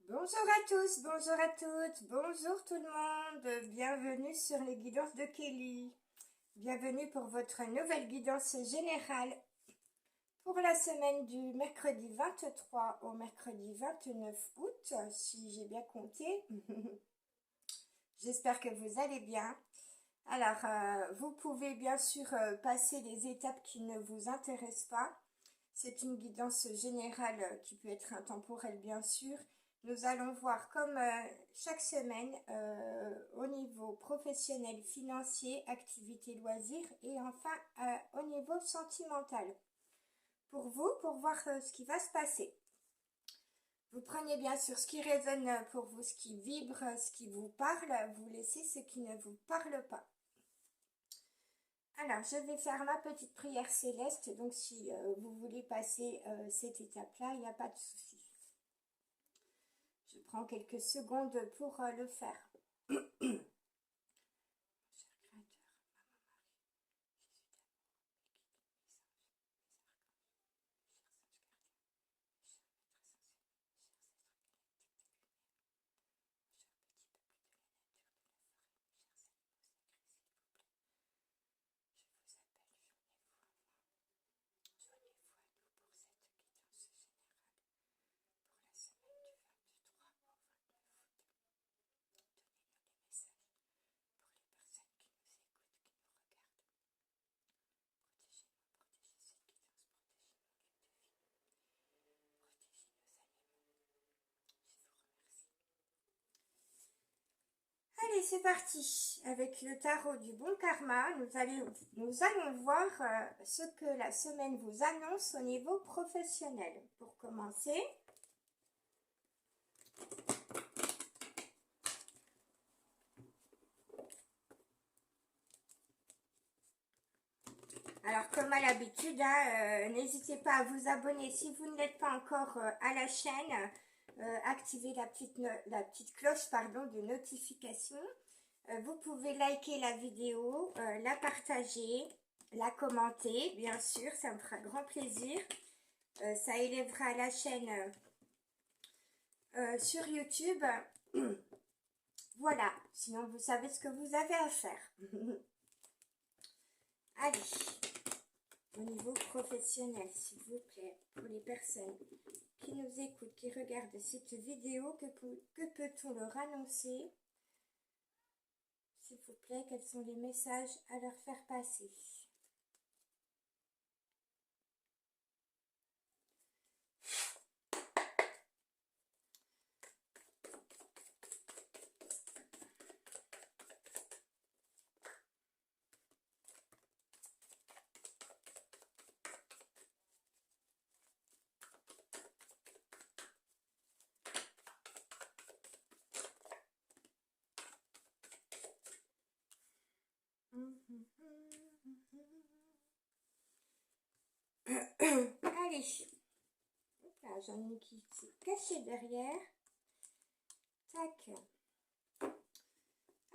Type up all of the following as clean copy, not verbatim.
Bonjour à tous, bonjour à toutes, bonjour tout le monde, bienvenue sur les guidances de Kelly. Bienvenue pour votre nouvelle guidance générale pour la semaine du mercredi 23 au mercredi 29 août, si j'ai bien compté. J'espère que vous allez bien. Alors, vous pouvez bien sûr passer les étapes qui ne vous intéressent pas. C'est une guidance générale qui peut être intemporelle, bien sûr. Nous allons voir comme chaque semaine au niveau professionnel, financier, activité, loisirs et enfin au niveau sentimental. Pour vous, pour voir ce qui va se passer. Vous prenez bien sûr ce qui résonne pour vous, ce qui vibre, ce qui vous parle. Vous laissez ce qui ne vous parle pas. Alors, je vais faire ma petite prière céleste. Donc, si vous voulez passer cette étape-là, il n'y a pas de souci. Je prends quelques secondes pour le faire. Cher Créateur, Maman Marie, Jésus d'amour, mes guides, mes anges, mes archanges, chers anges gardiens, chers maîtres ascensionnés, chers êtres galactiques de lumière, mon cher petit peuple de la nature, de la forêt, mes chers animaux sacrés, s'il vous plaît, je vous appelle, joignez-vous à moi, joignez-vous à nous pour cette guidance générale pour la semaine du 23 au 29 août. Donnez-nous les messages pour les personnes qui nous écoutent, qui nous regardent. Protégez-moi, protégez cette guidance, protégez mon lieu de vie, protégez nos animaux. Je vous remercie. Allez, c'est parti. Avec le tarot du bon karma, nous allons voir ce que la semaine vous annonce au niveau professionnel. Pour commencer, alors comme à l'habitude, n'hésitez pas à vous abonner si vous ne l'êtes pas encore à la chaîne. Activez la petite cloche de notification. Vous pouvez liker la vidéo, la partager, la commenter, bien sûr, ça me fera grand plaisir. Ça élèvera la chaîne sur YouTube. Voilà, sinon vous savez ce que vous avez à faire. Allez, au niveau professionnel, s'il vous plaît, pour les personnes qui nous écoutent, qui regardent cette vidéo, que peut-on leur annoncer? S'il vous plaît, quels sont les messages à leur faire passer? Allez, là j'en ai qui s'est caché derrière. Tac.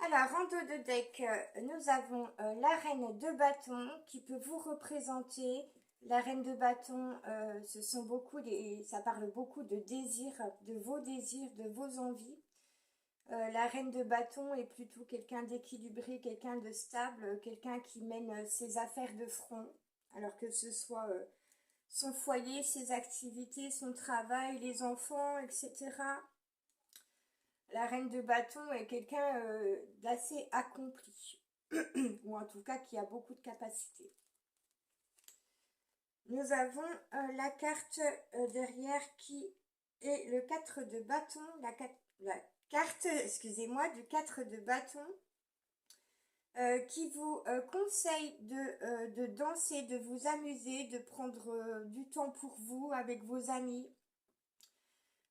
Alors, en dos de deck, nous avons la reine de bâton qui peut vous représenter. La reine de bâton, ce sont ça parle beaucoup de désirs, de vos envies. La reine de bâton est plutôt quelqu'un d'équilibré, quelqu'un de stable, quelqu'un qui mène ses affaires de front, alors que ce soit son foyer, ses activités, son travail, les enfants, etc. La reine de bâton est quelqu'un d'assez accompli, ou en tout cas qui a beaucoup de capacités. Nous avons la carte derrière qui est le 4 de bâton, la carte, excusez-moi, du 4 de bâton, qui vous conseille de danser, de vous amuser, de prendre du temps pour vous avec vos amis,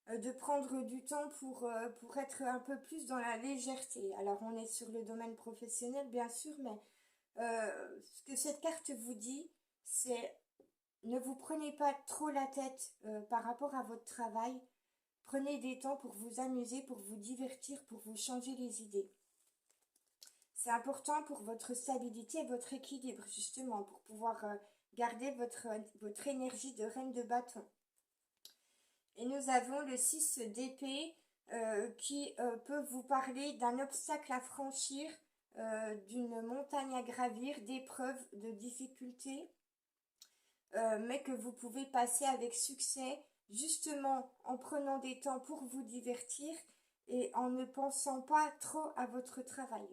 de prendre du temps pour être un peu plus dans la légèreté. Alors on est sur le domaine professionnel bien sûr, mais ce que cette carte vous dit, c'est ne vous prenez pas trop la tête par rapport à votre travail. Prenez des temps pour vous amuser, pour vous divertir, pour vous changer les idées. C'est important pour votre stabilité et votre équilibre, justement, pour pouvoir garder votre énergie de reine de bâton. Et nous avons le 6 d'épée qui peut vous parler d'un obstacle à franchir, d'une montagne à gravir, d'épreuves, de difficultés, mais que vous pouvez passer avec succès, justement en prenant des temps pour vous divertir et en ne pensant pas trop à votre travail.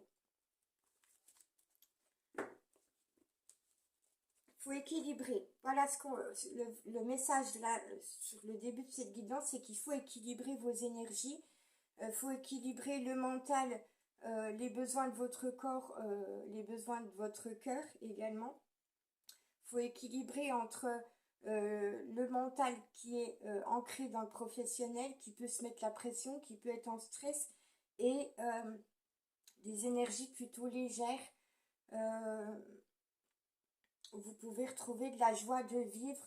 Faut équilibrer. Voilà le message là sur le début de cette guidance, c'est qu'il faut équilibrer vos énergies. Faut équilibrer le mental, les besoins de votre corps, les besoins de votre cœur également. Faut équilibrer entre le mental qui est ancré dans le professionnel, qui peut se mettre la pression, qui peut être en stress, et des énergies plutôt légères. Vous pouvez retrouver de la joie de vivre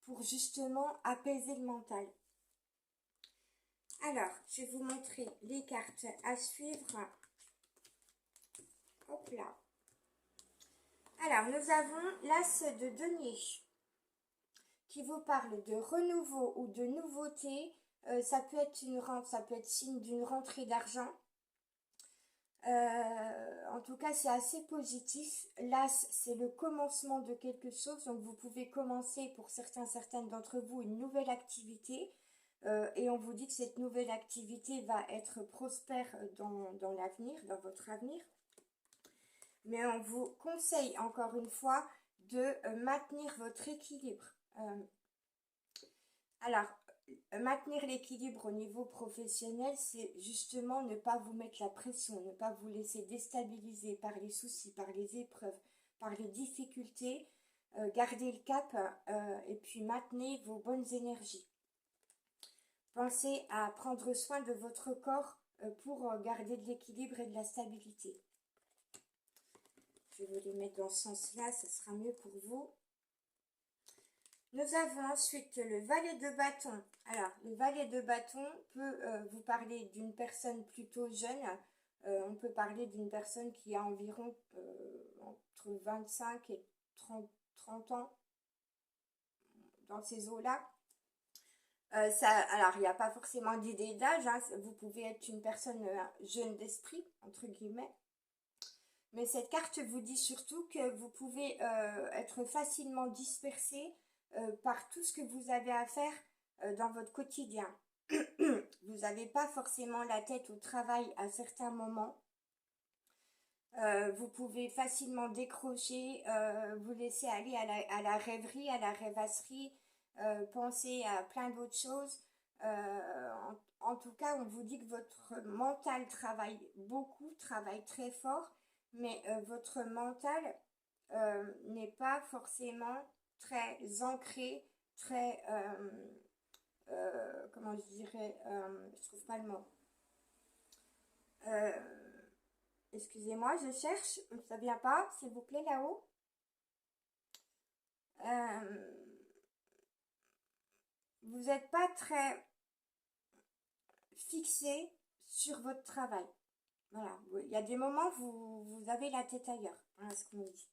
pour justement apaiser le mental. Alors, je vais vous montrer les cartes à suivre. Hop là. Alors, nous avons l'As de denier qui vous parle de renouveau ou de nouveauté. Ça peut être une rente, ça peut être signe d'une rentrée d'argent. En tout cas, c'est assez positif. L'As, c'est le commencement de quelque chose. Donc, vous pouvez commencer pour certaines d'entre vous une nouvelle activité. Et on vous dit que cette nouvelle activité va être prospère dans l'avenir, dans votre avenir. Mais on vous conseille encore une fois de maintenir votre équilibre. Alors, maintenir l'équilibre au niveau professionnel, c'est justement ne pas vous mettre la pression, ne pas vous laisser déstabiliser par les soucis, par les épreuves, par les difficultés. Gardez le cap et puis maintenez vos bonnes énergies. Pensez à prendre soin de votre corps pour garder de l'équilibre et de la stabilité. Je vais vous les mettre dans ce sens-là, ça sera mieux pour vous. Nous avons ensuite le valet de bâton. Alors, le valet de bâton peut vous parler d'une personne plutôt jeune. On peut parler d'une personne qui a environ entre 25 et 30 ans, dans ces eaux-là. Alors, il n'y a pas forcément d'idée d'âge. Hein. Vous pouvez être une personne jeune d'esprit, entre guillemets. Mais cette carte vous dit surtout que vous pouvez être facilement dispersé par tout ce que vous avez à faire dans votre quotidien. Vous n'avez pas forcément la tête au travail à certains moments. Vous pouvez facilement décrocher, vous laisser aller à la rêverie, à la rêvasserie, penser à plein d'autres choses. En tout cas, on vous dit que votre mental travaille beaucoup, travaille très fort, mais votre mental n'est pas forcément très ancré, très, comment je dirais, je trouve pas le mot. Excusez-moi, je cherche, ça vient pas, s'il vous plaît, là-haut. Vous n'êtes pas très fixé sur votre travail. Voilà, il y a des moments où vous avez la tête ailleurs. Voilà ce qu'on nous dit.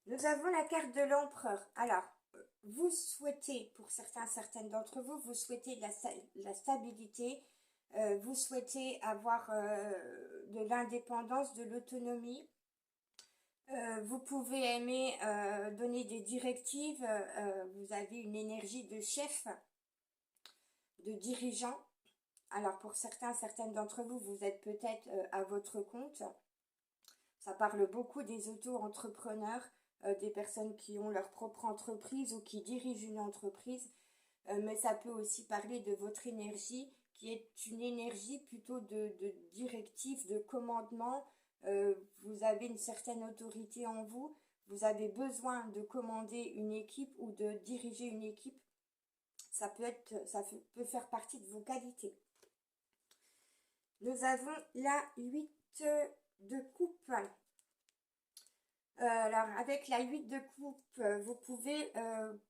Nous avons la carte de l'empereur. Alors, vous souhaitez, pour certaines d'entre vous, vous souhaitez de la stabilité, vous souhaitez avoir de l'indépendance, de l'autonomie. Vous pouvez aimer donner des directives, vous avez une énergie de chef, de dirigeant. Alors pour certaines d'entre vous, vous êtes peut-être à votre compte. Ça parle beaucoup des auto-entrepreneurs, des personnes qui ont leur propre entreprise ou qui dirigent une entreprise. Mais ça peut aussi parler de votre énergie, qui est une énergie plutôt de directive, de commandement. Vous avez une certaine autorité en vous. Vous avez besoin de commander une équipe ou de diriger une équipe. Ça peut faire partie de vos qualités. Nous avons la 8 de coupe. Alors, avec la 8 de coupe, vous pouvez,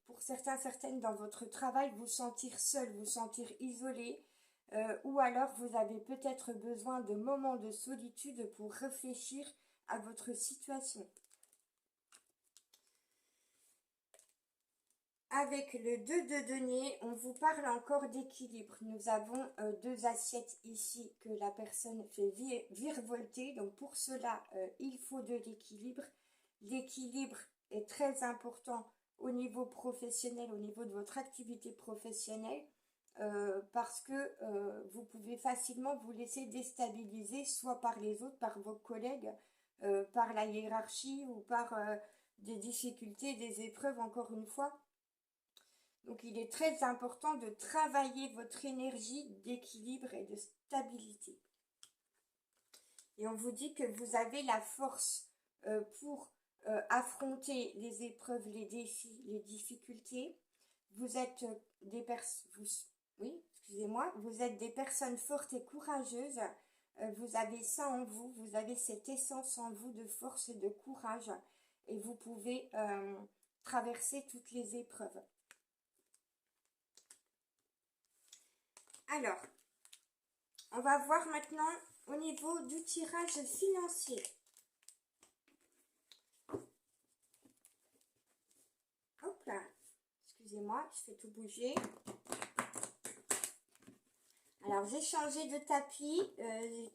pour certaines dans votre travail, vous sentir seul, vous sentir isolé, ou alors vous avez peut-être besoin de moments de solitude pour réfléchir à votre situation. avec le 2 de denier, on vous parle encore d'équilibre. Nous avons deux assiettes ici que la personne fait virevolter. Donc pour cela, il faut de l'équilibre. L'équilibre est très important au niveau professionnel, au niveau de votre activité professionnelle, parce que vous pouvez facilement vous laisser déstabiliser, soit par les autres, par vos collègues, par la hiérarchie ou par des difficultés, des épreuves, encore une fois. Donc il est très important de travailler votre énergie d'équilibre et de stabilité. Et on vous dit que vous avez la force pour affronter les épreuves, les défis, les difficultés. Vous êtes des personnes, oui, excusez-moi, vous êtes des personnes fortes et courageuses. Vous avez ça en vous, vous avez cette essence en vous de force et de courage. Et vous pouvez traverser toutes les épreuves. Alors, on va voir maintenant au niveau du tirage financier. Hop là, excusez-moi, je fais tout bouger. Alors, j'ai changé de tapis.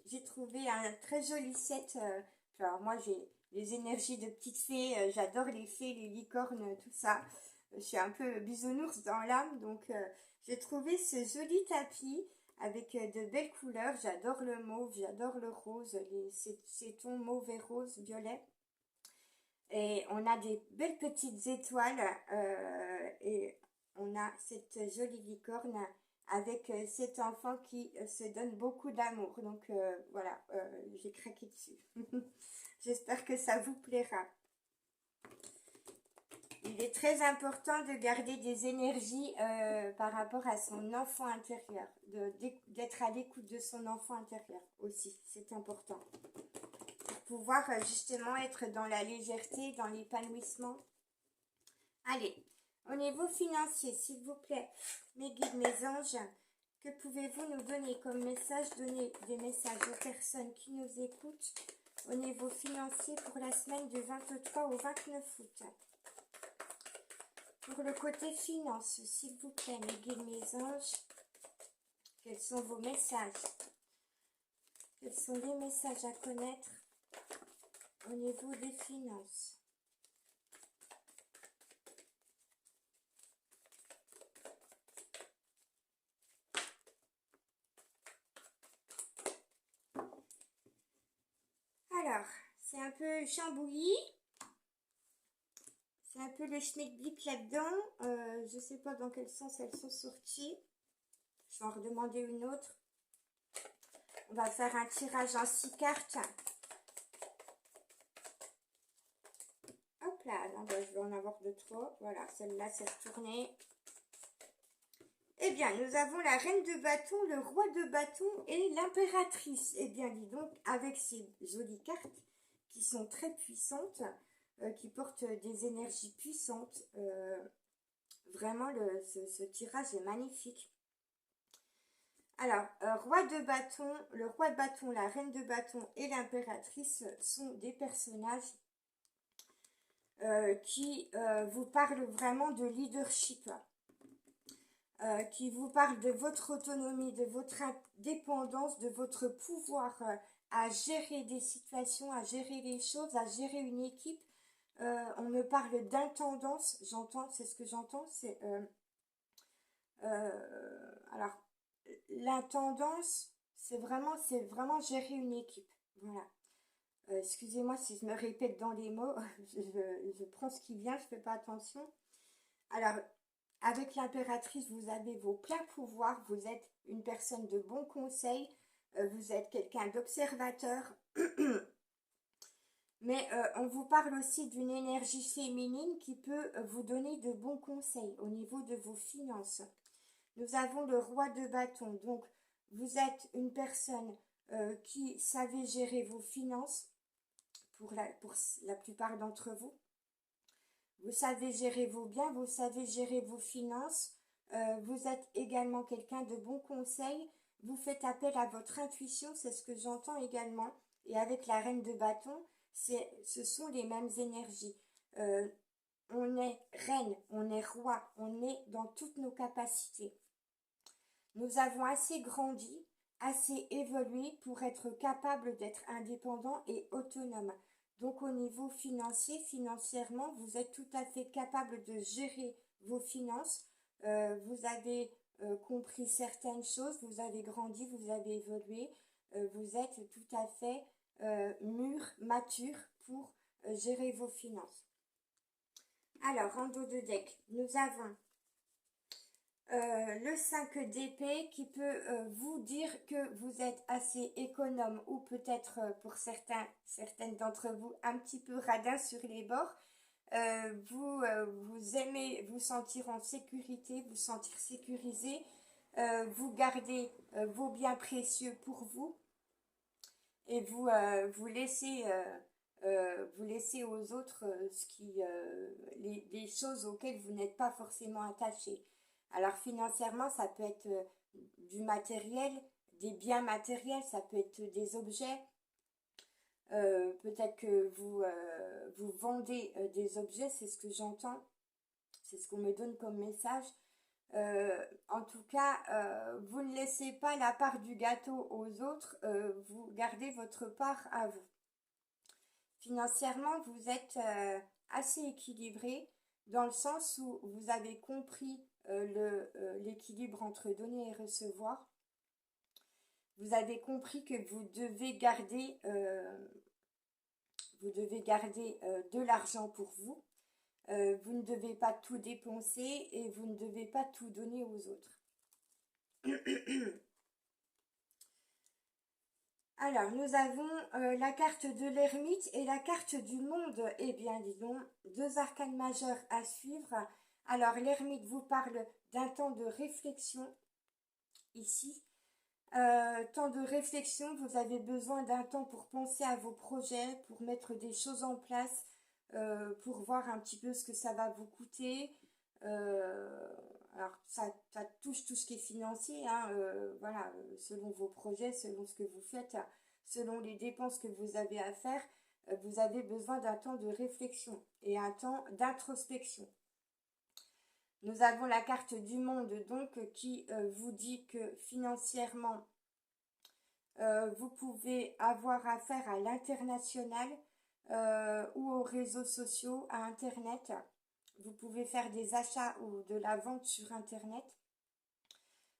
J'ai trouvé un très joli set. Alors, moi, j'ai les énergies de petites fées. J'adore les fées, les licornes, tout ça. Je suis un peu bisounours dans l'âme. Donc, j'ai trouvé ce joli tapis avec de belles couleurs. J'adore le mauve, j'adore le rose, ces tons mauve et rose, violet. Et on a des belles petites étoiles et on a cette jolie licorne avec cet enfant qui se donne beaucoup d'amour. Donc voilà, j'ai craqué dessus. J'espère que ça vous plaira. Il est très important de garder des énergies par rapport à son enfant intérieur, d'être à l'écoute de son enfant intérieur aussi, c'est important. Pour pouvoir justement être dans la légèreté, dans l'épanouissement. Allez, au niveau financier, s'il vous plaît, mes guides, mes anges, que pouvez-vous nous donner comme message? Donner des messages aux personnes qui nous écoutent au niveau financier pour la semaine du 23 au 29 août. Pour le côté finance, s'il vous plaît, mes guides, mes anges, quels sont vos messages? Quels sont les messages à connaître au niveau des finances? Alors, c'est un peu chambouillis. C'est un peu le schmilblick là-dedans. Je ne sais pas dans quel sens elles sont sorties. Je vais en redemander une autre. On va faire un tirage en 6 cartes. Hop là, non, ben, je vais en avoir 2, 3. Voilà, celle-là, c'est retourné. Eh bien, nous avons la reine de bâton, le roi de bâton et l'impératrice. Eh bien, dis donc, avec ces jolies cartes qui sont très puissantes, qui portent des énergies puissantes, vraiment, ce tirage est magnifique. Alors, roi de bâton, le roi de bâton, la reine de bâton et l'impératrice sont des personnages qui vous parlent vraiment de leadership. Qui vous parle de votre autonomie, de votre indépendance, de votre pouvoir à gérer des situations, à gérer les choses, à gérer une équipe. On me parle d'intendance, j'entends, c'est ce que j'entends, c'est... alors, l'intendance, c'est vraiment gérer une équipe, voilà. Excusez-moi si je me répète dans les mots, je prends ce qui vient, je ne fais pas attention. Alors, avec l'impératrice, vous avez vos pleins pouvoirs, vous êtes une personne de bon conseil, vous êtes quelqu'un d'observateur, mais on vous parle aussi d'une énergie féminine qui peut vous donner de bons conseils au niveau de vos finances. Nous avons le roi de bâton, donc vous êtes une personne qui savait gérer vos finances pour la plupart d'entre vous. Vous savez gérer vos biens, vous savez gérer vos finances. Vous êtes également quelqu'un de bon conseil. Vous faites appel à votre intuition, c'est ce que j'entends également. Et avec la reine de bâton, ce sont les mêmes énergies. on est reine, on est roi, on est dans toutes nos capacités. Nous avons assez grandi, assez évolué pour être capable d'être indépendant et autonome. Donc au niveau financier, financièrement, vous êtes tout à fait capable de gérer vos finances. Vous avez compris certaines choses, vous avez grandi, vous avez évolué. Vous êtes tout à fait mûr, mature pour gérer vos finances. Alors, en dos de deck, nous avons le 5 d'épée qui peut vous dire que vous êtes assez économe ou peut-être pour certaines d'entre vous un petit peu radin sur les bords. Vous aimez vous sentir en sécurité, vous sentir sécurisé, vous gardez vos biens précieux pour vous et vous laissez aux autres les choses auxquelles vous n'êtes pas forcément attaché. Alors financièrement, ça peut être du matériel, des biens matériels, ça peut être des objets. Peut-être que vous vendez des objets, c'est ce que j'entends, c'est ce qu'on me donne comme message. En tout cas, vous ne laissez pas la part du gâteau aux autres, vous gardez votre part à vous. Financièrement, vous êtes assez équilibré dans le sens où vous avez compris l'équilibre entre donner et recevoir. Vous avez compris que vous devez garder de l'argent pour vous. Vous ne devez pas tout dépenser et vous ne devez pas tout donner aux autres. Alors, nous avons la carte de l'ermite et la carte du monde. Eh bien, dis donc, deux arcanes majeures à suivre. Alors, l'ermite vous parle d'un temps de réflexion, ici. Temps de réflexion, vous avez besoin d'un temps pour penser à vos projets, pour mettre des choses en place, pour voir un petit peu ce que ça va vous coûter. Alors, ça touche tout ce qui est financier, hein, voilà, selon vos projets, selon ce que vous faites, selon les dépenses que vous avez à faire, vous avez besoin d'un temps de réflexion et un temps d'introspection. Nous avons la carte du monde, donc, qui vous dit que financièrement, vous pouvez avoir affaire à l'international ou aux réseaux sociaux, à Internet. Vous pouvez faire des achats ou de la vente sur Internet.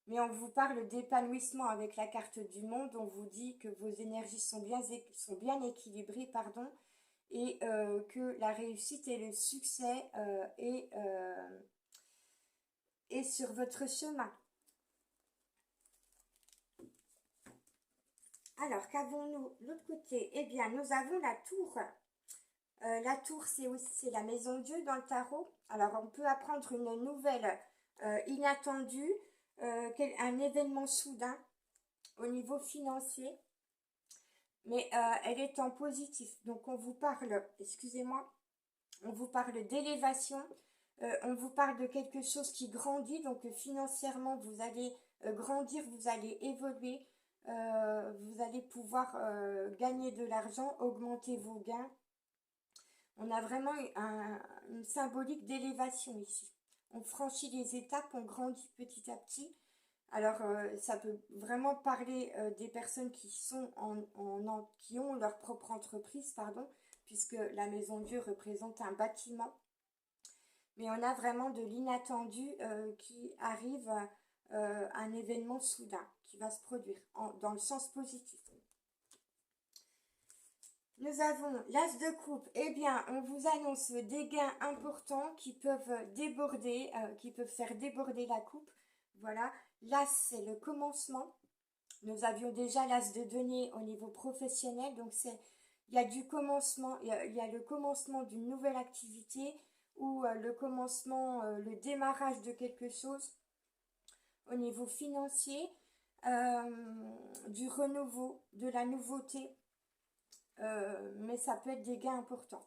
Mais on vous parle d'épanouissement avec la carte du monde. On vous dit que vos énergies sont bien équilibrées, pardon, et que la réussite et le succès est sur votre chemin. Alors, qu'avons-nous de l'autre côté? Eh bien, nous avons la tour. La tour, c'est la maison Dieu dans le tarot. Alors, on peut apprendre une nouvelle inattendue, un événement soudain au niveau financier, mais elle est en positif. Donc, on vous parle, excusez-moi, on vous parle d'élévation, on vous parle de quelque chose qui grandit. Donc, financièrement, vous allez grandir, vous allez évoluer, vous allez pouvoir gagner de l'argent, augmenter vos gains. On a vraiment une symbolique d'élévation ici. On franchit les étapes, on grandit petit à petit. Alors, ça peut vraiment parler des personnes qui sont qui ont leur propre entreprise, pardon, puisque la Maison Dieu représente un bâtiment. Mais on a vraiment de l'inattendu qui arrive, un événement soudain qui va se produire dans le sens positif. Nous avons l'as de coupe. Eh bien, on vous annonce des gains importants qui peuvent déborder, qui peuvent faire déborder la coupe. Voilà, l'as, c'est le commencement. Nous avions déjà l'as de denier au niveau professionnel. Donc, il y a du commencement, il y a le commencement d'une nouvelle activité ou le commencement, le démarrage de quelque chose au niveau financier, du renouveau, de la nouveauté. Mais ça peut être des gains importants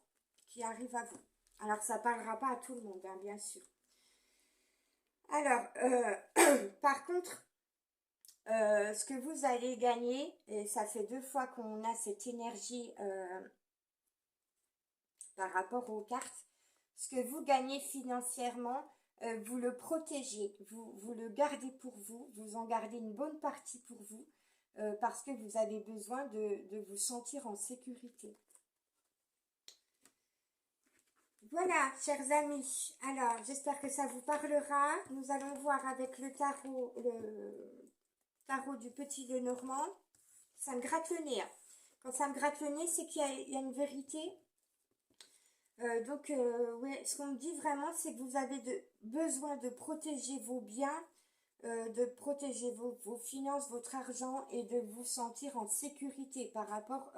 qui arrivent à vous. Alors, ça ne parlera pas à tout le monde, hein, bien sûr. Alors, par contre, ce que vous allez gagner, et ça fait 2 fois qu'on a cette énergie par rapport aux cartes, ce que vous gagnez financièrement, vous le protégez, vous le gardez pour vous, vous en gardez une bonne partie pour vous, parce que vous avez besoin de vous sentir en sécurité. Voilà, chers amis, alors j'espère que ça vous parlera. Nous allons voir avec le tarot du Petit Lenormand. Ça me gratte le nez, hein. Quand ça me gratte le nez, c'est qu'il y a une vérité. Ouais, ce qu'on me dit vraiment, c'est que vous avez besoin de protéger vos biens, de protéger vos finances, votre argent et de vous sentir en sécurité par rapport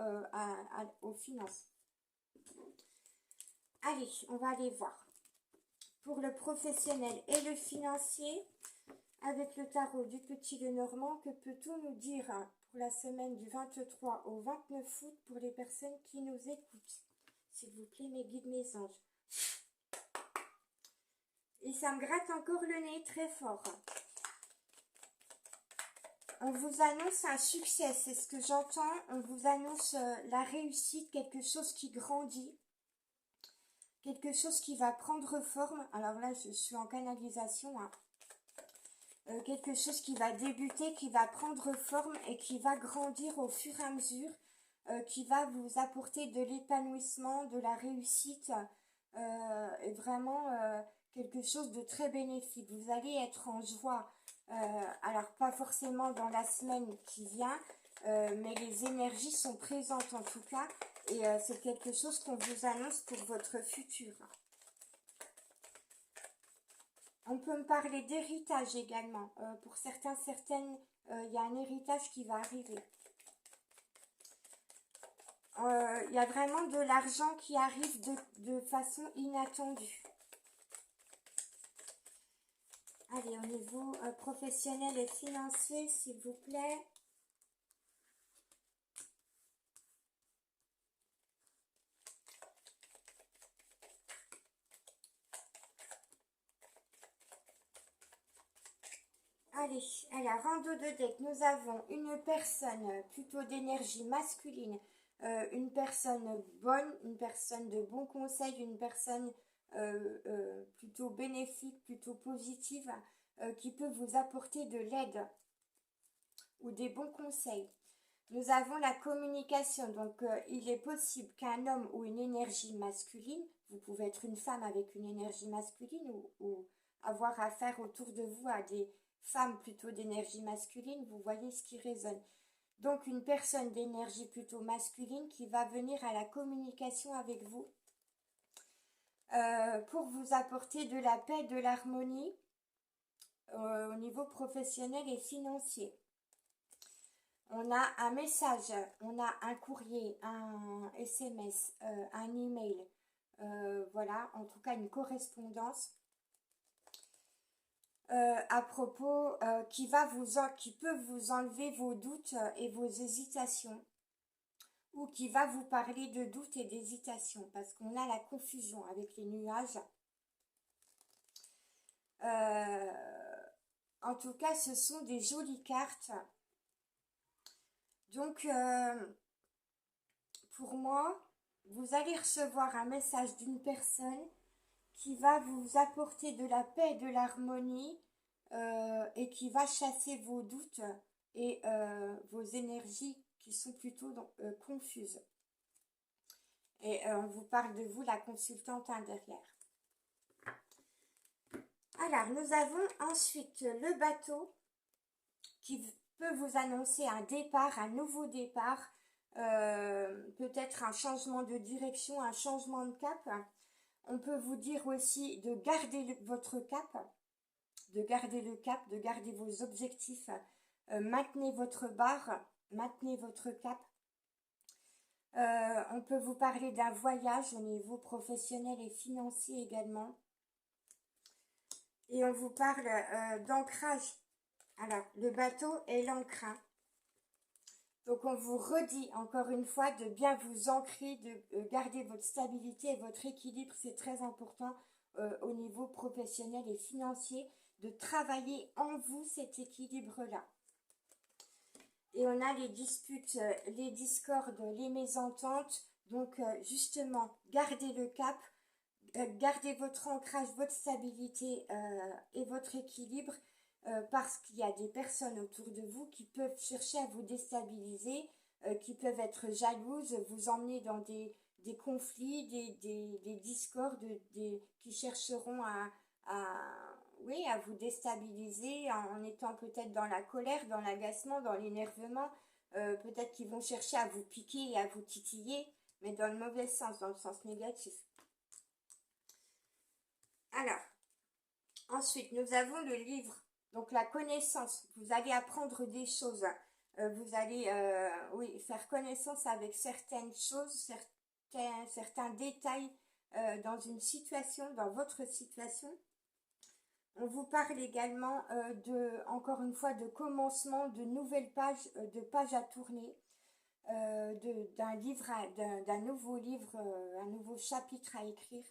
aux finances. Allez, on va aller voir. Pour le professionnel et le financier, avec le tarot du Petit Lenormand, que peut-on nous dire pour la semaine du 23 au 29 août pour les personnes qui nous écoutent? S'il vous plaît, mes guides, mes anges. Et ça me gratte encore le nez très fort. On vous annonce un succès, c'est ce que j'entends. On vous annonce la réussite, quelque chose qui grandit. Quelque chose qui va prendre forme. Alors là, je suis en canalisation, hein. Quelque chose qui va débuter, qui va prendre forme et qui va grandir au fur et à mesure, qui va vous apporter de l'épanouissement, de la réussite, et vraiment quelque chose de très bénéfique. Vous allez être en joie, alors pas forcément dans la semaine qui vient, mais les énergies sont présentes en tout cas, et c'est quelque chose qu'on vous annonce pour votre futur. On peut me parler d'héritage également. Pour certaines, il y a un héritage qui va arriver. Il y a vraiment de l'argent qui arrive de façon inattendue. Allez, au niveau professionnel et financier, s'il vous plaît. Allez, alors en dos de deck, nous avons une personne plutôt d'énergie masculine, une personne bonne, une personne de bons conseils, une personne plutôt bénéfique, plutôt positive, qui peut vous apporter de l'aide ou des bons conseils. Nous avons la communication, donc il est possible qu'un homme ou une énergie masculine, vous pouvez être une femme avec une énergie masculine ou avoir affaire autour de vous à des femmes plutôt d'énergie masculine, vous voyez ce qui résonne. Donc une personne d'énergie plutôt masculine qui va venir à la communication avec vous pour vous apporter de la paix, de l'harmonie au niveau professionnel et financier. On a un message, on a un courrier, un SMS, un email, voilà, en tout cas une correspondance à propos qui peut vous enlever vos doutes et vos hésitations, ou qui va vous parler de doutes et d'hésitations, parce qu'on a la confusion avec les nuages. En tout cas, ce sont des jolies cartes. Donc, pour moi, vous allez recevoir un message d'une personne qui va vous apporter de la paix et de l'harmonie et qui va chasser vos doutes et vos énergies qui sont plutôt confuses. Et on vous parle de vous, la consultante derrière. Alors, nous avons ensuite le bateau qui peut vous annoncer un départ, un nouveau départ, peut-être un changement de direction, un changement de cap. On peut vous dire aussi de garder votre cap, de garder le cap, de garder vos objectifs. Maintenez votre barre, maintenez votre cap. On peut vous parler d'un voyage au niveau professionnel et financier également. Et on vous parle d'ancrage. Alors, le bateau est l'ancre. Donc, on vous redit encore une fois de bien vous ancrer, de garder votre stabilité et votre équilibre. C'est très important au niveau professionnel et financier, de travailler en vous cet équilibre-là. Et on a les disputes, les discordes, les mésententes. Donc, justement, gardez le cap, gardez votre ancrage, votre stabilité et votre équilibre parce qu'il y a des personnes autour de vous qui peuvent chercher à vous déstabiliser, qui peuvent être jalouses, vous emmener dans des conflits, des discordes, qui chercheront oui, à vous déstabiliser en étant peut-être dans la colère, dans l'agacement, dans l'énervement. Peut-être qu'ils vont chercher à vous piquer et à vous titiller, mais dans le mauvais sens, dans le sens négatif. Alors, ensuite, nous avons le livre, donc la connaissance. Vous allez apprendre des choses. Vous allez oui, faire connaissance avec certaines choses, certains détails dans une situation, dans votre situation. On vous parle également encore une fois, de commencement, de nouvelles pages, de pages à tourner, d'un livre, d'un nouveau livre, un nouveau chapitre à écrire.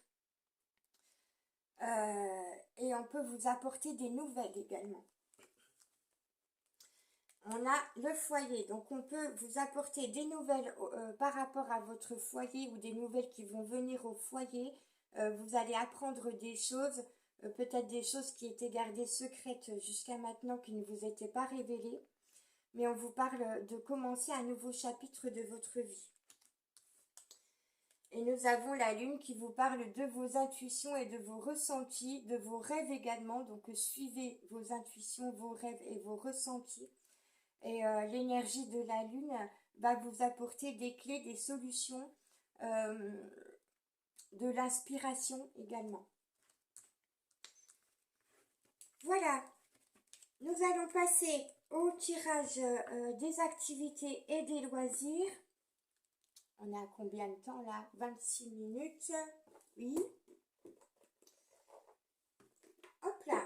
Et on peut vous apporter des nouvelles également. On a le foyer, donc on peut vous apporter des nouvelles par rapport à votre foyer ou des nouvelles qui vont venir au foyer. Vous allez apprendre des choses, peut-être des choses qui étaient gardées secrètes jusqu'à maintenant, qui ne vous étaient pas révélées. Mais on vous parle de commencer un nouveau chapitre de votre vie. Et nous avons la lune qui vous parle de vos intuitions et de vos ressentis, de vos rêves également. Donc suivez vos intuitions, vos rêves et vos ressentis. Et l'énergie de la lune va vous apporter des clés, des solutions, de l'inspiration également. Voilà, nous allons passer au tirage des activités et des loisirs. On a combien de temps là? 26 minutes. Oui. Hop là.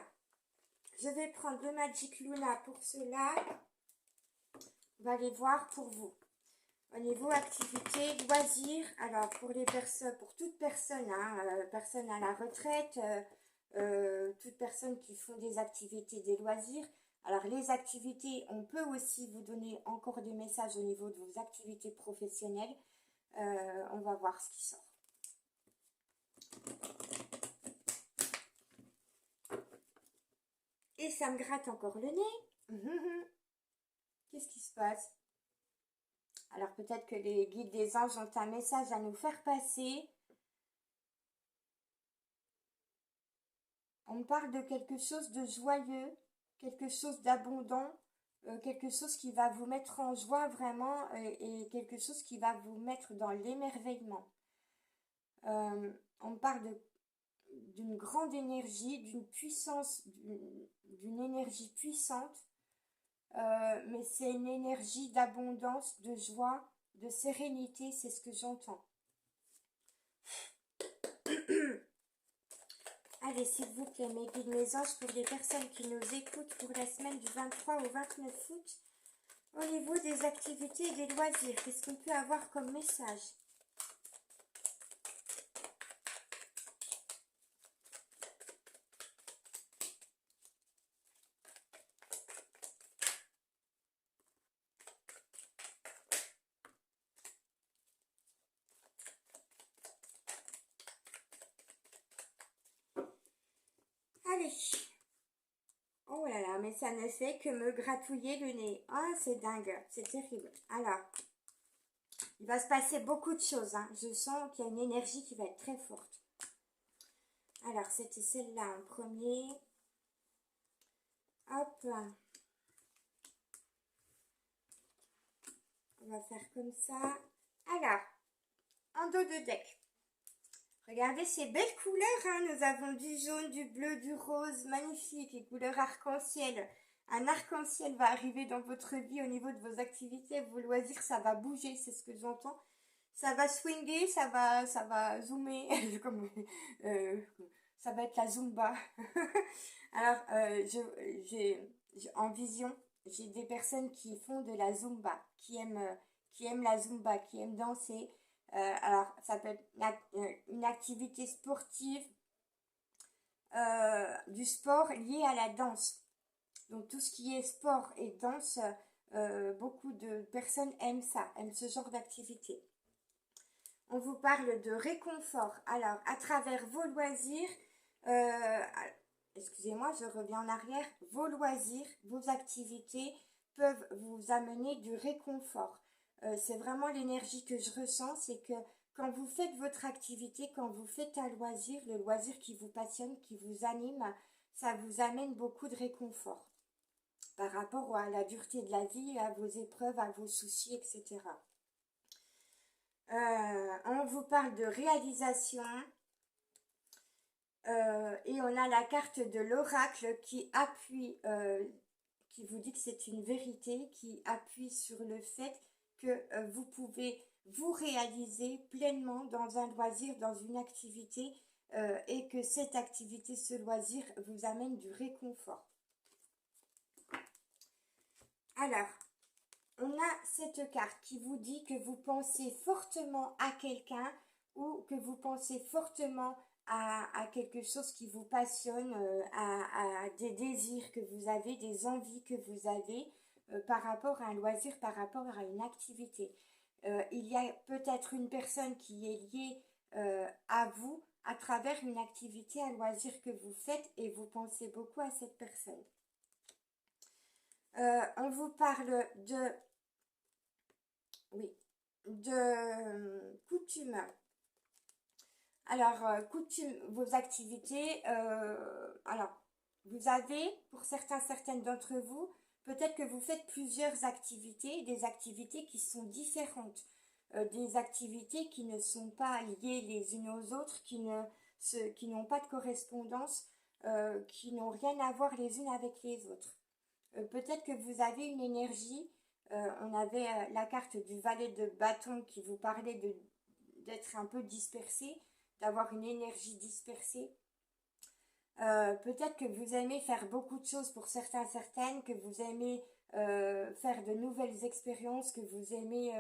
Je vais prendre le Magic Luna pour cela. On va aller voir pour vous. Au niveau activité, loisirs, alors pour les personnes, pour toute personne, personne à la retraite, toute personne qui font des activités, des loisirs. Alors les activités, on peut aussi vous donner encore des messages au niveau de vos activités professionnelles. On va voir ce qui sort. Et ça me gratte encore le nez. Qu'est-ce qui se passe? Alors peut-être que les guides des anges ont un message à nous faire passer. On me parle de quelque chose de joyeux, quelque chose d'abondant, quelque chose qui va vous mettre en joie vraiment et quelque chose qui va vous mettre dans l'émerveillement. On me parle d'une grande énergie, d'une puissance, d'une énergie puissante, mais c'est une énergie d'abondance, de joie, de sérénité, c'est ce que j'entends. Allez, s'il vous plaît, mes guides, mes anges, pour les personnes qui nous écoutent pour la semaine du 23 au 29 août, au niveau des activités et des loisirs, qu'est-ce qu'on peut avoir comme message? Allez. Oh là là, mais ça ne fait que me gratouiller le nez. Ah, c'est dingue, c'est terrible. Alors, il va se passer beaucoup de choses. Je sens qu'il y a une énergie qui va être très forte. Alors, c'était celle-là en premier. Hop. On va faire comme ça. Alors, en dos de deck. Regardez ces belles couleurs, nous avons du jaune, du bleu, du rose, magnifique, les couleurs arc-en-ciel. Un arc-en-ciel va arriver dans votre vie au niveau de vos activités, vos loisirs, ça va bouger, c'est ce que j'entends. Ça va swinger, ça va zoomer, comme, ça va être la Zumba. Alors, en vision, j'ai des personnes qui font de la Zumba, qui aiment la Zumba, qui aiment danser. Alors, ça peut être une activité sportive, du sport lié à la danse. Donc, tout ce qui est sport et danse, beaucoup de personnes aiment ça, aiment ce genre d'activité. On vous parle de réconfort. Alors, à travers vos loisirs, euh, excusez-moi, je reviens en arrière, vos loisirs, vos activités peuvent vous amener du réconfort. C'est vraiment l'énergie que je ressens, c'est que quand vous faites votre activité, quand vous faites un loisir, le loisir qui vous passionne, qui vous anime, ça vous amène beaucoup de réconfort par rapport à la dureté de la vie, à vos épreuves, à vos soucis, etc. On vous parle de réalisation et on a la carte de l'oracle qui appuie, qui vous dit que c'est une vérité, qui appuie sur le fait que vous pouvez vous réaliser pleinement dans un loisir, dans une activité et que cette activité, ce loisir vous amène du réconfort. Alors, on a cette carte qui vous dit que vous pensez fortement à quelqu'un ou que vous pensez fortement à quelque chose qui vous passionne, à des désirs que vous avez, des envies que vous avez par rapport à un loisir, par rapport à une activité. Il y a peut-être une personne qui est liée à vous à travers une activité, un loisir que vous faites et vous pensez beaucoup à cette personne. On vous parle de coutume. Alors, coutume, vos activités. Alors, vous avez, pour certaines d'entre vous, peut-être que vous faites plusieurs activités, des activités qui sont différentes, des activités qui ne sont pas liées les unes aux autres, qui n'ont pas de correspondance, qui n'ont rien à voir les unes avec les autres. Peut-être que vous avez une énergie. On avait la carte du valet de bâton qui vous parlait d'être un peu dispersé, d'avoir une énergie dispersée. Peut-être que vous aimez faire beaucoup de choses pour certaines, que vous aimez faire de nouvelles expériences, que vous aimez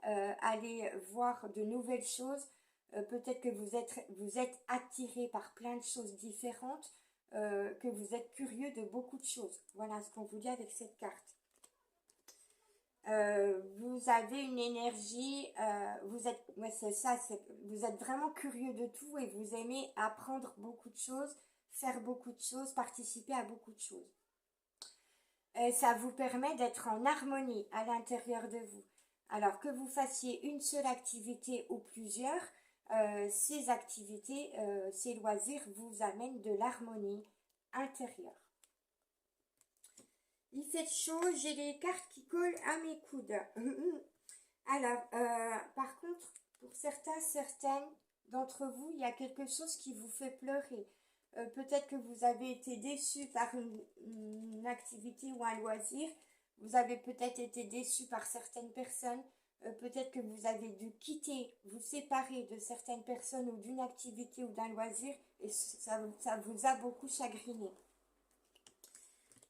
aller voir de nouvelles choses. Peut-être que vous êtes attiré par plein de choses différentes, que vous êtes curieux de beaucoup de choses. Voilà ce qu'on vous dit avec cette carte. Vous avez une énergie, c'est ça, vous êtes vraiment curieux de tout et vous aimez apprendre beaucoup de choses, faire beaucoup de choses, participer à beaucoup de choses. Et ça vous permet d'être en harmonie à l'intérieur de vous. Alors que vous fassiez une seule activité ou plusieurs, ces activités, ces loisirs vous amènent de l'harmonie intérieure. Il fait chaud, j'ai les cartes qui collent à mes coudes. Alors, par contre, pour certaines d'entre vous, il y a quelque chose qui vous fait pleurer. Peut-être que vous avez été déçu par une activité ou un loisir. Vous avez peut-être été déçu par certaines personnes. Peut-être que vous avez dû quitter, vous séparer de certaines personnes ou d'une activité ou d'un loisir et ça vous a beaucoup chagriné.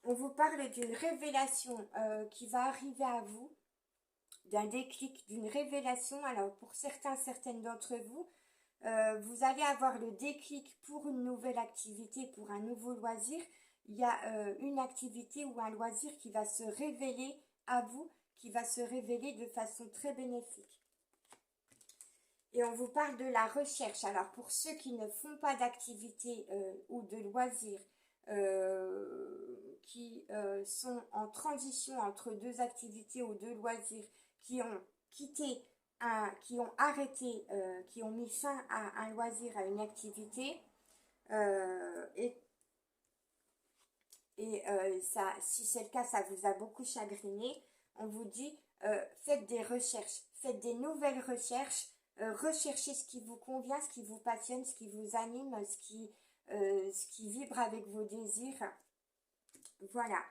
On vous parle d'une révélation qui va arriver à vous, d'un déclic, d'une révélation. Alors pour certaines d'entre vous, vous allez avoir le déclic pour une nouvelle activité, pour un nouveau loisir. Il y a une activité ou un loisir qui va se révéler à vous, qui va se révéler de façon très bénéfique. Et on vous parle de la recherche. Alors pour ceux qui ne font pas d'activité ou de loisirs, qui sont en transition entre deux activités ou deux loisirs, qui ont quitté, qui ont arrêté, qui ont mis fin à un loisir, à une activité, ça, si c'est le cas, ça vous a beaucoup chagriné. On vous dit, faites des recherches, faites des nouvelles recherches, recherchez ce qui vous convient, ce qui vous passionne, ce qui vous anime, ce qui vibre avec vos désirs. Voilà.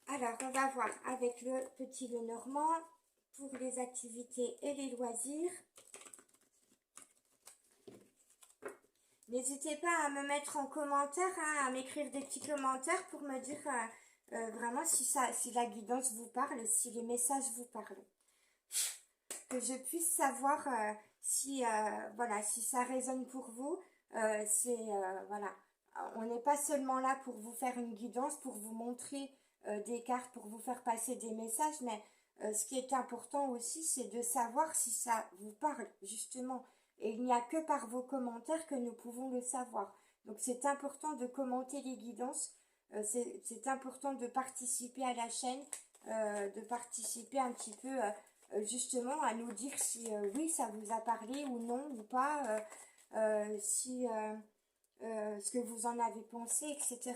Alors, on va voir avec le petit Lenormand pour les activités et les loisirs. N'hésitez pas à me mettre en commentaire, hein, à m'écrire des petits commentaires pour me dire vraiment si la guidance vous parle, si les messages vous parlent. Que je puisse savoir voilà, si ça résonne pour vous. Voilà, on n'est pas seulement là pour vous faire une guidance, pour vous montrer des cartes, pour vous faire passer des messages, mais Ce qui est important aussi, c'est de savoir si ça vous parle, justement. Et il n'y a que par vos commentaires que nous pouvons le savoir. Donc c'est important de commenter les guidances, c'est important de participer à la chaîne, de participer un petit peu justement à nous dire si oui ça vous a parlé ou non ou pas, si ce que vous en avez pensé, etc.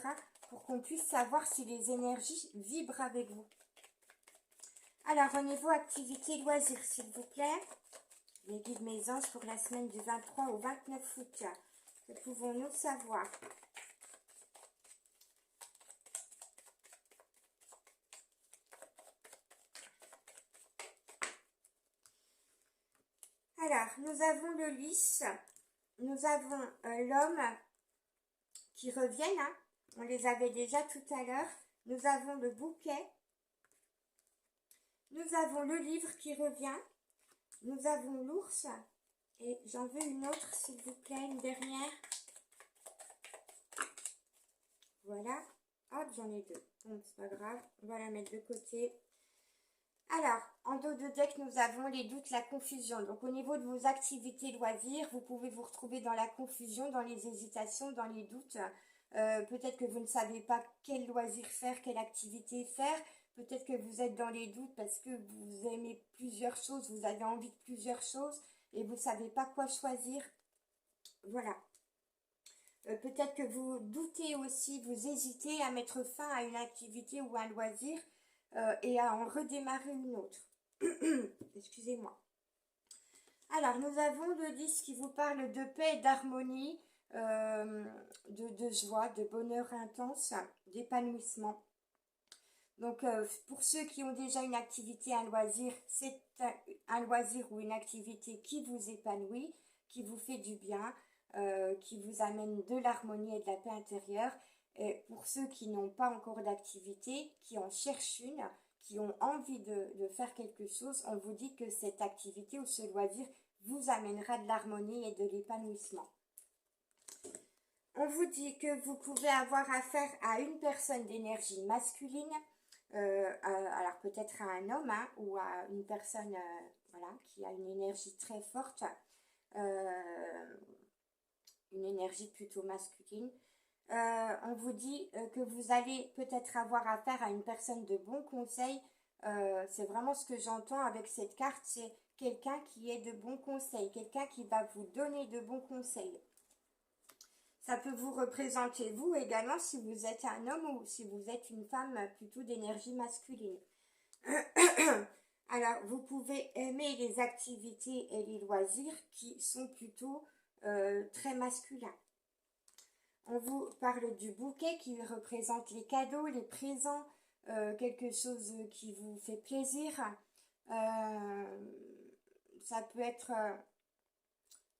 pour qu'on puisse savoir si les énergies vibrent avec vous. Alors au niveau activité loisirs, s'il vous plaît, les guides mes anges pour la semaine du 23 au 29 août, que pouvons-nous savoir? Alors, nous avons le lys, nous avons l'homme qui reviennent, hein. On les avait déjà tout à l'heure. Nous avons le bouquet, nous avons le livre qui revient, nous avons l'ours, et j'en veux une autre s'il vous plaît, une dernière. Voilà, hop, j'en ai deux, donc c'est pas grave, on va la mettre de côté. Alors, en dos de deck, nous avons les doutes, la confusion. Donc, au niveau de vos activités loisirs, vous pouvez vous retrouver dans la confusion, dans les hésitations, dans les doutes. Peut-être que vous ne savez pas quel loisir faire, quelle activité faire. Peut-être que vous êtes dans les doutes parce que vous aimez plusieurs choses, vous avez envie de plusieurs choses et vous ne savez pas quoi choisir. Voilà. Peut-être que vous doutez aussi, vous hésitez à mettre fin à une activité ou un loisir et à en redémarrer une autre. Excusez-moi. Alors, nous avons le 10 qui vous parle de paix et d'harmonie, de joie, de bonheur intense, d'épanouissement. Donc, pour ceux qui ont déjà une activité, un loisir, c'est un loisir ou une activité qui vous épanouit, qui vous fait du bien, qui vous amène de l'harmonie et de la paix intérieure. Et pour ceux qui n'ont pas encore d'activité, qui en cherchent une, qui ont envie de faire quelque chose, on vous dit que cette activité ou ce loisir vous amènera de l'harmonie et de l'épanouissement. On vous dit que vous pouvez avoir affaire à une personne d'énergie masculine, alors peut-être à un homme hein, ou à une personne voilà, qui a une énergie très forte, une énergie plutôt masculine. On vous dit que vous allez peut-être avoir affaire à une personne de bon conseil. C'est vraiment ce que j'entends avec cette carte, c'est quelqu'un qui est de bons conseils, quelqu'un qui va vous donner de bons conseils. Ça peut vous représenter vous également si vous êtes un homme ou si vous êtes une femme plutôt d'énergie masculine. Alors, vous pouvez aimer les activités et les loisirs qui sont plutôt très masculins. On vous parle du bouquet qui représente les cadeaux, les présents, quelque chose qui vous fait plaisir. Ça peut être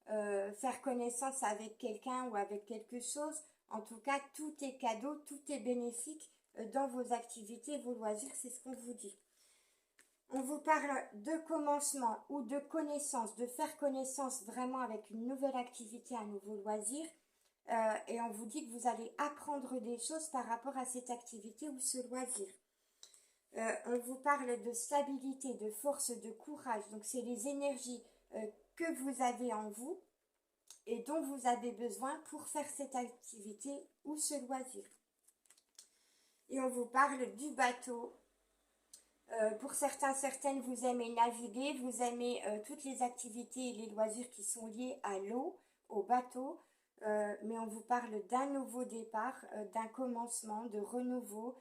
faire connaissance avec quelqu'un ou avec quelque chose. En tout cas, tout est cadeau, tout est bénéfique dans vos activités, vos loisirs, c'est ce qu'on vous dit. On vous parle de commencement ou de connaissance, de faire connaissance vraiment avec une nouvelle activité, un nouveau loisir. Et on vous dit que vous allez apprendre des choses par rapport à cette activité ou ce loisir. On vous parle de stabilité, de force, de courage. Donc, c'est les énergies que vous avez en vous et dont vous avez besoin pour faire cette activité ou ce loisir. Et on vous parle du bateau. Pour certains, certaines, vous aimez naviguer, vous aimez toutes les activités et les loisirs qui sont liés à l'eau, au bateau. Mais on vous parle d'un nouveau départ, d'un commencement, de renouveau,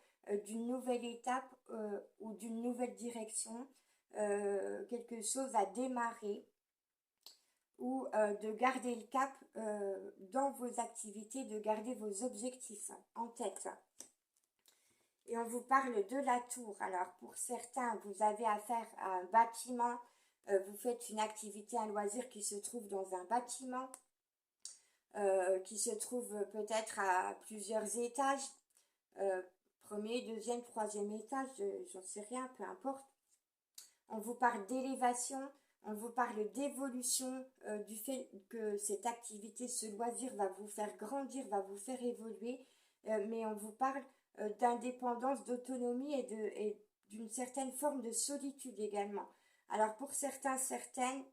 d'une nouvelle étape ou d'une nouvelle direction, quelque chose à démarrer ou de garder le cap dans vos activités, de garder vos objectifs en tête. Et on vous parle de la tour. Alors pour certains, vous avez affaire à un bâtiment, vous faites une activité, un loisir qui se trouve dans un bâtiment, qui se trouve peut-être à plusieurs étages, premier, deuxième, troisième étage, j'en sais rien, peu importe. On vous parle d'élévation, on vous parle d'évolution, du fait que cette activité, ce loisir va vous faire grandir, va vous faire évoluer, mais on vous parle d'indépendance, d'autonomie et d'une certaine forme de solitude également. Alors pour certains, certaines,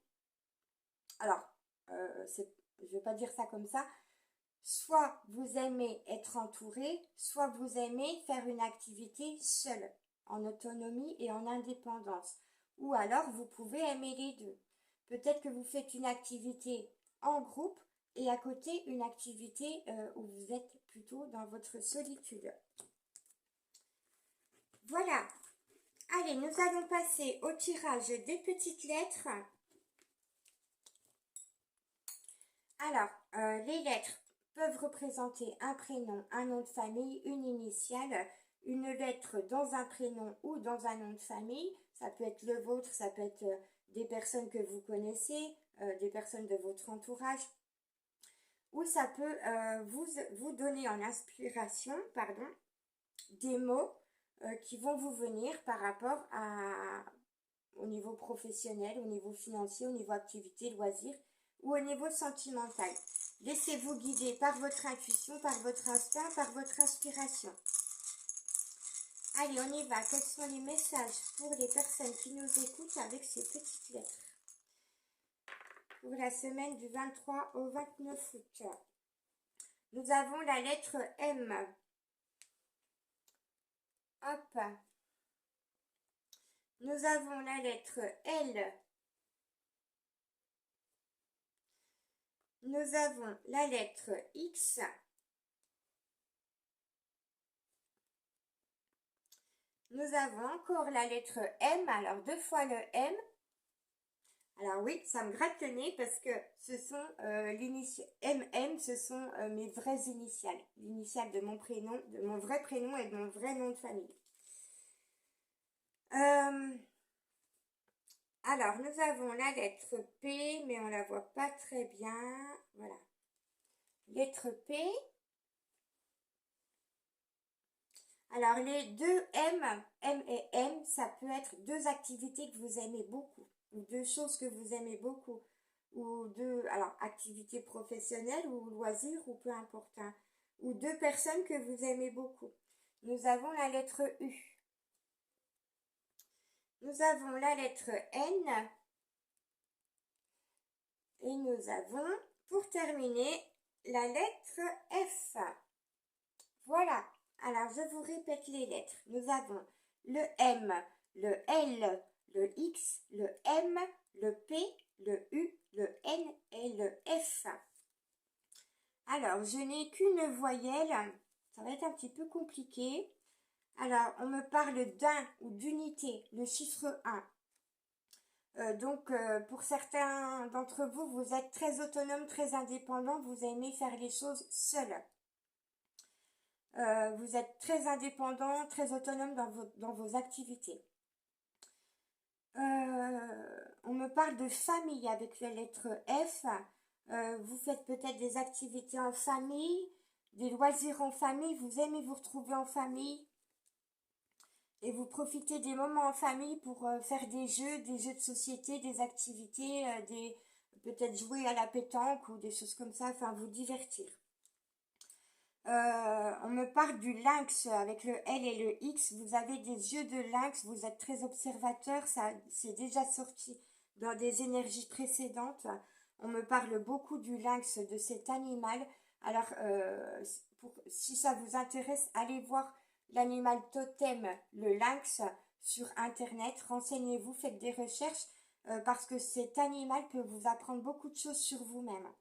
alors je ne vais pas dire ça comme ça, soit vous aimez être entouré, soit vous aimez faire une activité seule, en autonomie et en indépendance. Ou alors vous pouvez aimer les deux. Peut-être que vous faites une activité en groupe et à côté une activité où vous êtes plutôt dans votre solitude. Voilà. Allez, nous allons passer au tirage des petites lettres. Alors, les lettres peuvent représenter un prénom, un nom de famille, une initiale, une lettre dans un prénom ou dans un nom de famille. Ça peut être le vôtre, ça peut être des personnes que vous connaissez, des personnes de votre entourage. Ou ça peut vous donner en inspiration, pardon, des mots qui vont vous venir par rapport au niveau professionnel, au niveau financier, au niveau activité, loisirs ou au niveau sentimental. Laissez-vous guider par votre intuition, par votre instinct, par votre inspiration. Allez, on y va. Quels sont les messages pour les personnes qui nous écoutent avec ces petites lettres? Pour la semaine du 23 au 29 août. Nous avons la lettre M. Hop. Nous avons la lettre L. Nous avons la lettre X. Nous avons encore la lettre M, alors 2 fois le M. Alors oui, ça me gratte le nez parce que ce sont l'initiale MM, ce sont mes vraies initiales. L'initiale de mon prénom, de mon vrai prénom et de mon vrai nom de famille. Alors, nous avons la lettre P, mais on la voit pas très bien. Voilà. Lettre P. Alors, les deux M et M, ça peut être deux activités que vous aimez beaucoup, ou deux choses que vous aimez beaucoup, ou deux, alors, activités professionnelles ou loisirs, ou peu importe, hein, ou deux personnes que vous aimez beaucoup. Nous avons la lettre U. Nous avons la lettre N. Et nous avons, pour terminer, la lettre F. Voilà. Alors, je vous répète les lettres. Nous avons le M, le L, le X, le M, le P, le U, le N et le F. Alors, je n'ai qu'une voyelle. Ça va être un petit peu compliqué. Alors, on me parle d'un ou d'unité, le chiffre 1. Donc, pour certains d'entre vous, vous êtes très autonome, très indépendant, vous aimez faire les choses seul. Vous êtes très indépendant, très autonome dans vos activités. On me parle de famille avec la lettre F. Vous faites peut-être des activités en famille, des loisirs en famille, vous aimez vous retrouver en famille. Et vous profitez des moments en famille pour faire des jeux de société, des activités, peut-être jouer à la pétanque ou des choses comme ça, enfin vous divertir. On me parle du lynx avec le L et le X. Vous avez des yeux de lynx, vous êtes très observateur, ça c'est déjà sorti dans des énergies précédentes. On me parle beaucoup du lynx, de cet animal. Alors, si ça vous intéresse, allez voir l'animal totem, le lynx, sur Internet. Renseignez-vous, faites des recherches, parce que cet animal peut vous apprendre beaucoup de choses sur vous-même.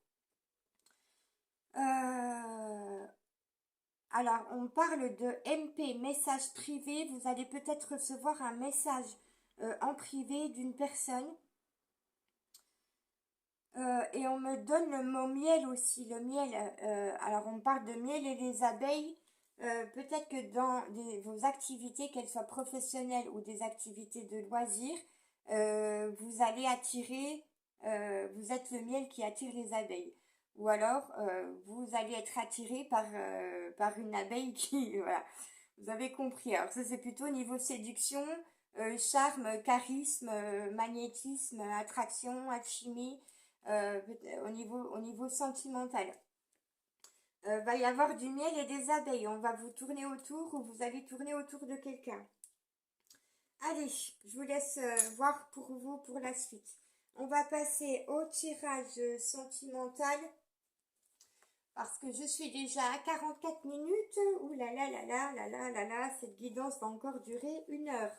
Alors, on parle de MP, message privé. Vous allez peut-être recevoir un message en privé d'une personne. Et on me donne le mot miel aussi. Le miel, alors on parle de miel et les abeilles. Peut-être que dans vos activités, qu'elles soient professionnelles ou des activités de loisirs, vous allez attirer, vous êtes le miel qui attire les abeilles. Ou alors, vous allez être attiré par une abeille qui, voilà, vous avez compris. Alors ça, c'est plutôt niveau séduction, charme, charisme, magnétisme, attraction, alchimie, au niveau sentimental. Va y avoir du miel et des abeilles. On va vous tourner autour ou vous allez tourner autour de quelqu'un. Allez, je vous laisse voir pour vous pour la suite. On va passer au tirage sentimental parce que je suis déjà à 44 minutes. Ouh là là là là là là là là, cette guidance va encore durer 1 heure.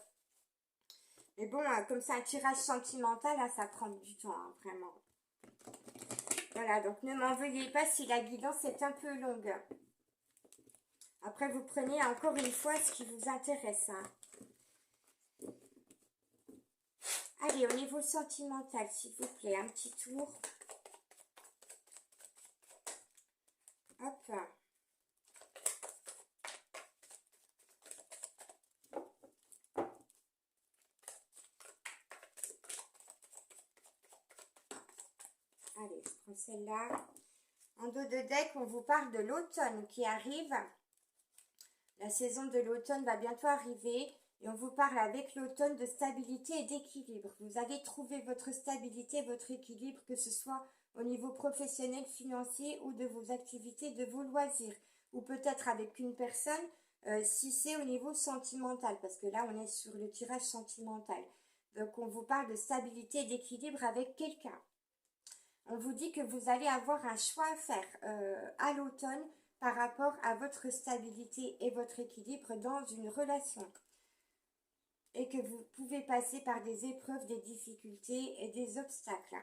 Mais bon, comme c'est un tirage sentimental, là, ça prend du temps, hein, vraiment. Voilà, donc ne m'en veuillez pas si la guidance est un peu longue. Après, vous prenez encore une fois ce qui vous intéresse. Hein. Allez, au niveau sentimental, s'il vous plaît, un petit tour. Hop. Allez, je prends celle-là. En dos de deck, on vous parle de l'automne qui arrive. La saison de l'automne va bientôt arriver et on vous parle avec l'automne de stabilité et d'équilibre. Vous allez trouver votre stabilité, votre équilibre, que ce soit au niveau professionnel, financier ou de vos activités, de vos loisirs. Ou peut-être avec une personne, si c'est au niveau sentimental, parce que là on est sur le tirage sentimental. Donc on vous parle de stabilité et d'équilibre avec quelqu'un. On vous dit que vous allez avoir un choix à faire à l'automne par rapport à votre stabilité et votre équilibre dans une relation. Et que vous pouvez passer par des épreuves, des difficultés et des obstacles.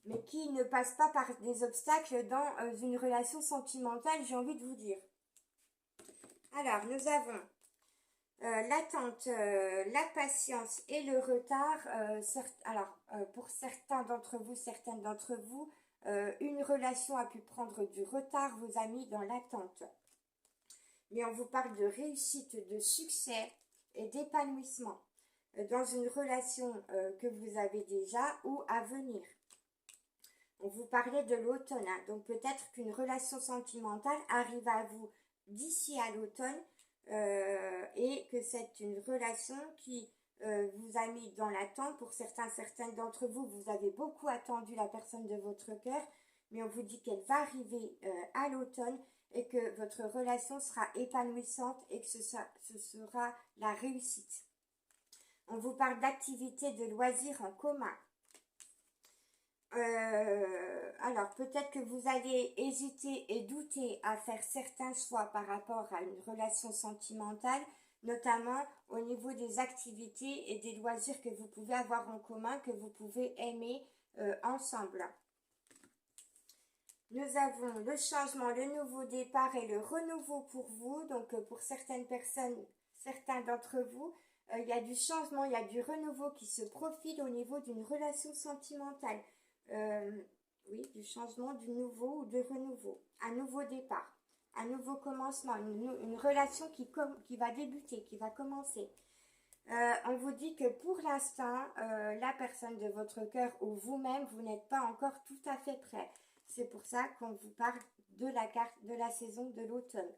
Mais qui ne passe pas par des obstacles dans une relation sentimentale, j'ai envie de vous dire. Alors, nous avons l'attente, la patience et le retard. Pour certains d'entre vous, certaines d'entre vous, une relation a pu prendre du retard, vous a mis dans l'attente. Mais on vous parle de réussite, de succès et d'épanouissement dans une relation que vous avez déjà ou à venir. On vous parlait de l'automne, hein, donc peut-être qu'une relation sentimentale arrive à vous d'ici à l'automne et que c'est une relation qui vous a mis dans l'attente. Pour certaines d'entre vous, vous avez beaucoup attendu la personne de votre cœur, mais on vous dit qu'elle va arriver à l'automne et que votre relation sera épanouissante et que ce sera la réussite. On vous parle d'activités de loisirs en commun. Alors, peut-être que vous allez hésiter et douter à faire certains choix par rapport à une relation sentimentale, notamment au niveau des activités et des loisirs que vous pouvez avoir en commun, que vous pouvez aimer ensemble. Nous avons le changement, le nouveau départ et le renouveau pour vous. Donc, pour certaines personnes, certains d'entre vous, il y a du changement, il y a du renouveau qui se profile au niveau d'une relation sentimentale. Oui, du changement, du nouveau ou de renouveau. Un nouveau départ, un nouveau commencement, une relation qui va débuter, qui va commencer. On vous dit que pour l'instant, la personne de votre cœur ou vous-même, vous n'êtes pas encore tout à fait prêt. C'est pour ça qu'on vous parle de la carte de la saison de l'automne.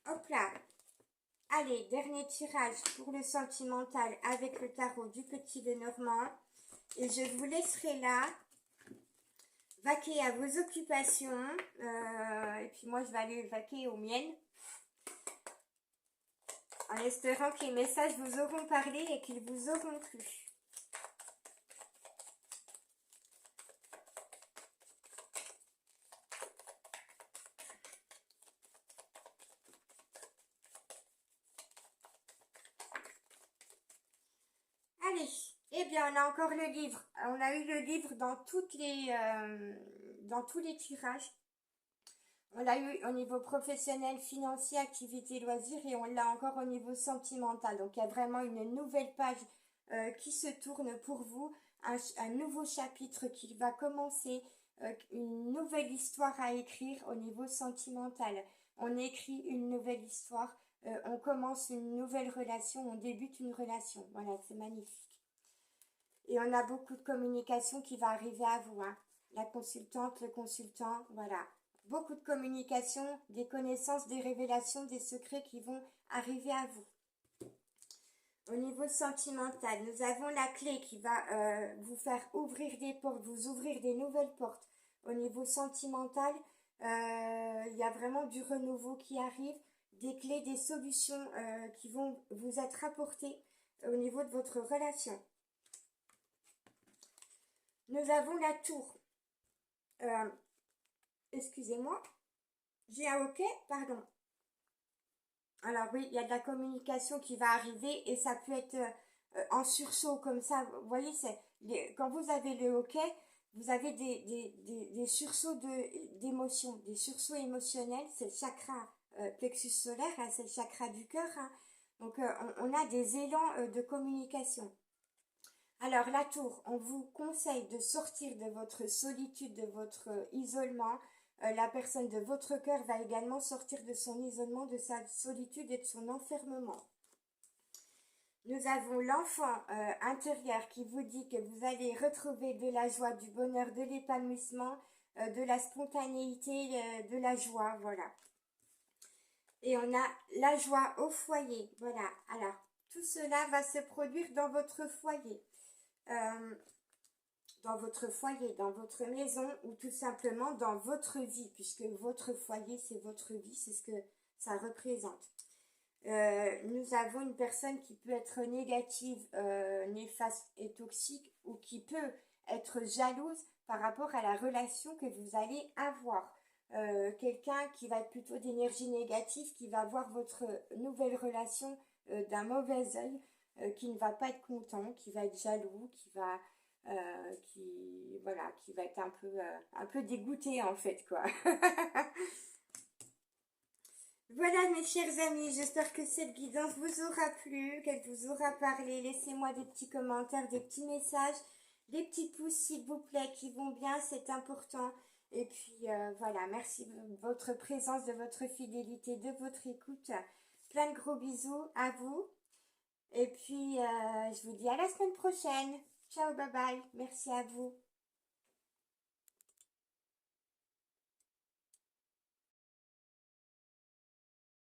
Hop là. Allez, dernier tirage pour le sentimental avec le tarot du Petit Lenormand. Et je vous laisserai là vaquer à vos occupations. Et puis moi, je vais aller vaquer aux miennes. En espérant que les messages vous auront parlé et qu'ils vous auront plu. Allez, eh bien, on a encore le livre. On a eu le livre dans dans tous les tirages. On l'a eu au niveau professionnel, financier, activité, loisirs et on l'a encore au niveau sentimental. Donc, il y a vraiment une nouvelle page qui se tourne pour vous, un nouveau chapitre qui va commencer, une nouvelle histoire à écrire au niveau sentimental. On écrit une nouvelle histoire, on commence une nouvelle relation, on débute une relation. Voilà, c'est magnifique. Et on a beaucoup de communication qui va arriver à vous. Hein. La consultante, le consultant, voilà. Beaucoup de communication, des connaissances, des révélations, des secrets qui vont arriver à vous. Au niveau sentimental, nous avons la clé qui va vous faire ouvrir des portes, vous ouvrir des nouvelles portes. Au niveau sentimental, il y a vraiment du renouveau qui arrive, des clés, des solutions qui vont vous être apportées au niveau de votre relation. Nous avons la tour. Excusez-moi. J'ai un OK, pardon. Alors oui, il y a de la communication qui va arriver et ça peut être en sursaut comme ça. Vous voyez, quand vous avez le OK, vous avez des sursauts d'émotions, des sursauts émotionnels. C'est le chakra plexus solaire, hein, c'est le chakra du cœur. Hein. Donc on a des élans de communication. Alors la tour, on vous conseille de sortir de votre solitude, de votre isolement. La personne de votre cœur va également sortir de son isolement, de sa solitude et de son enfermement. Nous avons l'enfant intérieur qui vous dit que vous allez retrouver de la joie, du bonheur, de l'épanouissement, de la spontanéité, de la joie, voilà. Et on a la joie au foyer, voilà. Alors, tout cela va se produire dans votre foyer. Dans votre foyer, dans votre maison ou tout simplement dans votre vie, puisque votre foyer, c'est votre vie, c'est ce que ça représente. Nous avons une personne qui peut être négative, néfaste et toxique ou qui peut être jalouse par rapport à la relation que vous allez avoir. Quelqu'un qui va être plutôt d'énergie négative, qui va voir votre nouvelle relation d'un mauvais œil, qui ne va pas être content, qui va être jaloux, qui va être un peu dégoûté en fait quoi. Voilà mes chers amis, j'espère que cette guidance vous aura plu, qu'elle vous aura parlé. Laissez-moi des petits commentaires, des petits messages, des petits pouces s'il vous plaît qui vont bien, c'est important. Et puis voilà, merci de votre présence, de votre fidélité, de votre écoute. Plein de gros bisous à vous. Et puis je vous dis à la semaine prochaine. Ciao, bye bye. Merci à vous.